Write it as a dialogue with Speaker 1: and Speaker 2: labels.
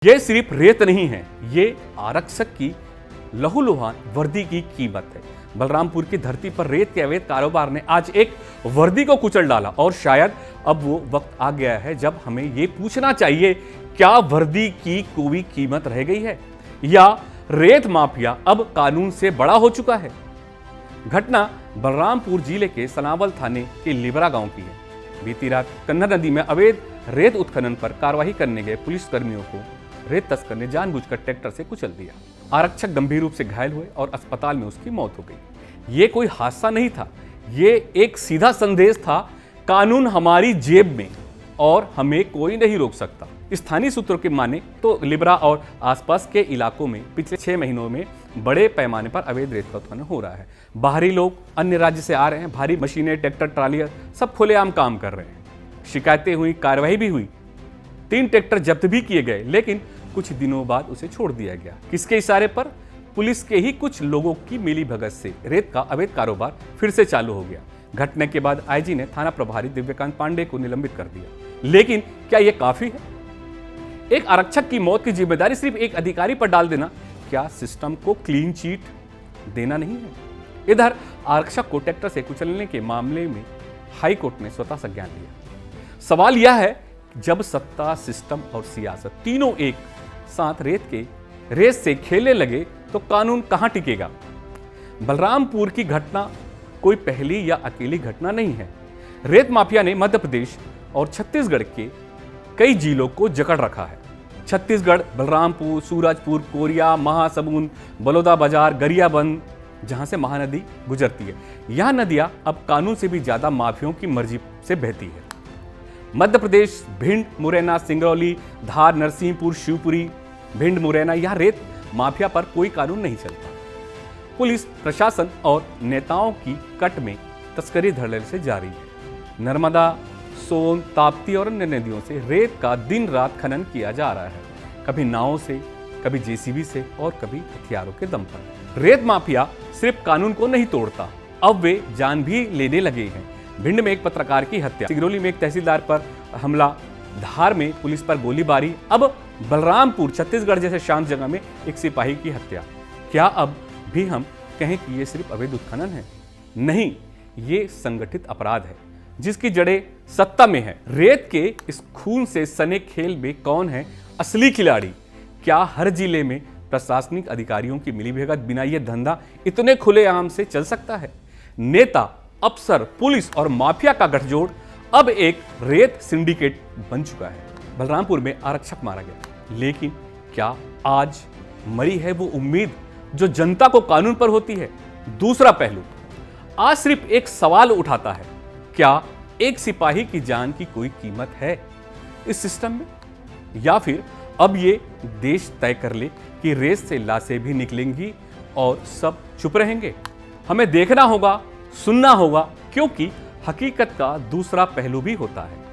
Speaker 1: ये सिर्फ रेत नहीं है, ये आरक्षक की लहूलुहान वर्दी की कीमत है। बलरामपुर की धरती पर रेत के अवैध कारोबार ने आज एक वर्दी को कुचल डाला और शायद अब वो वक्त आ गया है जब हमें ये पूछना चाहिए, क्या वर्दी की कोई कीमत रह गई है या रेत माफिया अब कानून से बड़ा हो चुका है। घटना बलरामपुर जिले के सनावल थाने के लिबरा गांव की है। बीती रात कन्नर नदी में अवैध रेत उत्खनन पर कार्रवाई करने गए पुलिस कर्मियों को रेत तस्कर ने जानबूझकर ट्रैक्टर से कुचल दिया। आरक्षक गंभीर रूप से घायल हुए और अस्पताल में उसकी मौत हो गई। ये कोई हादसा नहीं था, ये एक सीधा संदेश था, कानून हमारी जेब में और हमें कोई नहीं रोक सकता। स्थानीय सूत्रों के माने तो लिबरा और आसपास के इलाकों में पिछले 6 महीनों में बड़े पैमाने पर अवैध रेत का उत्खनन हो रहा है। बाहरी लोग अन्य राज्य से आ रहे हैं, भारी मशीनें, ट्रैक्टर, ट्रालियां सब खुलेआम काम कर रहे हैं। शिकायतें हुई, कार्रवाई भी हुई, 3 ट्रैक्टर जब्त भी किए गए, लेकिन कुछ दिनों बाद उसे छोड़ दिया गया। किसके इशारे पर? पुलिस के ही कुछ लोगों की मिलीभगत से रेत का अवैध कारोबार फिर से चालू हो गया। घटना के बाद आईजी ने थाना प्रभारी दिव्यकांत पांडे को निलंबित कर दिया। लेकिन क्या यह काफी है? एक आरक्षक की मौत की जिम्मेदारी सिर्फ एक अधिकारी पर डाल देना क्या सिस्टम को क्लीन चिट देना नहीं है? इधर आरक्षक को ट्रैक्टर से कुचलने के मामले में हाई कोर्ट ने स्वतः संज्ञान लिया। सवाल यह है, जब सत्ता, सिस्टम और सियासत तीनों एक साथ रेत से खेलने लगे तो कानून कहां टिकेगा? बलरामपुर की घटना कोई पहली या अकेली घटना नहीं है। रेत माफिया ने मध्य प्रदेश और छत्तीसगढ़ के कई जिलों को जकड़ रखा है। छत्तीसगढ़, बलरामपुर, सूरजपुर, कोरिया, महासमुंद, बलौदाबाजार, गरियाबंद, जहां से महानदी गुजरती है। यह नदियां अब कानून से भी ज्यादा माफियों की मर्जी से बहती है। मध्य प्रदेश, भिंड, मुरैना, सिंगरौली, धार, नरसिंहपुर, शिवपुरी, भिंड, मुरैना, यह रेत माफिया पर कोई कानून नहीं चलता। पुलिस प्रशासन और नेताओं की कट में तस्करी धड़ल्ले से जारी है। नर्मदा, सोन, ताप्ती और अन्य नदियों से रेत का दिन रात खनन किया जा रहा है, कभी नावों से, कभी जेसीबी से और कभी हथियारों के दम पर। रेत माफिया सिर्फ कानून को नहीं तोड़ता, अब वे जान भी लेने लगे हैं। भिंड में एक पत्रकार की हत्या, सिंगरौली में एक तहसीलदार पर हमला, धार में पुलिस पर गोलीबारी, अब बलरामपुर, छत्तीसगढ़ जैसे शांत जगह में एक सिपाही की हत्या। क्या अब भी हम कहें कि ये सिर्फ अवैध उत्खनन है? नहीं, ये संगठित अपराध है जिसकी जड़ें सत्ता में है। रेत के इस खून से सने खेल में कौन है असली खिलाड़ी? क्या हर जिले में प्रशासनिक अधिकारियों की मिलीभगत बिना ये धंधा इतने खुलेआम से चल सकता है? नेता, अफसर, पुलिस और माफिया का गठजोड़ अब एक रेत सिंडिकेट बन चुका है। बलरामपुर में आरक्षक मारा गया, लेकिन क्या आज मरी है वो उम्मीद जो जनता को कानून पर होती है? दूसरा पहलू आज सिर्फ एक सवाल उठाता है, क्या एक सिपाही की जान की कोई कीमत है इस सिस्टम में? या फिर अब ये देश तय कर ले कि रेत से लाशें भी निकलेंगी और सब चुप रहेंगे? हमें देखना होगा, सुनना होगा, क्योंकि हकीकत का दूसरा पहलू भी होता है।